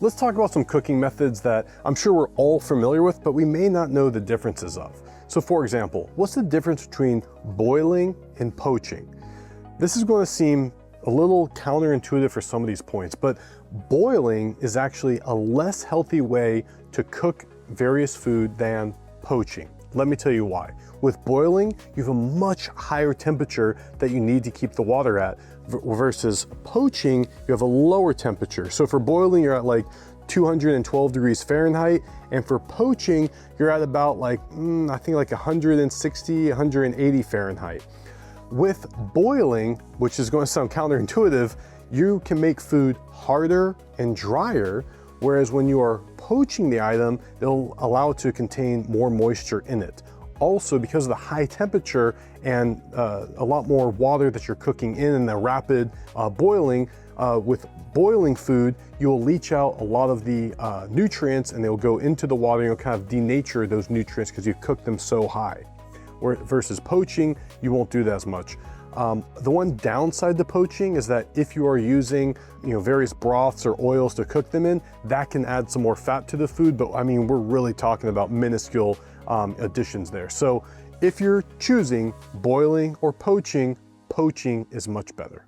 Let's talk about some cooking methods that I'm sure we're all familiar with, but we may not know the differences of. So for example, what's the difference between boiling and poaching? This is going to seem a little counterintuitive for some of these points, but boiling is actually a less healthy way to cook various food than poaching. Let me tell you why. With boiling, you have a much higher temperature that you need to keep the water at, versus poaching, you have a lower temperature. So for boiling, you're at like 212 degrees Fahrenheit, and for poaching, you're at about like, I think like 160, 180 Fahrenheit. With boiling, which is going to sound counterintuitive, you can make food harder and drier, whereas when you are poaching the item, it'll allow it to contain more moisture in it. Also, because of the high temperature and a lot more water that you're cooking in and the rapid boiling, with boiling food, you'll leach out a lot of the nutrients and they'll go into the water and you'll kind of denature those nutrients because you've cooked them so high. Versus poaching, you won't do that as much. The one downside to poaching is that if you are using various broths or oils to cook them in, that can add some more fat to the food, but I mean, we're really talking about minuscule additions there. So if you're choosing boiling or poaching, poaching is much better.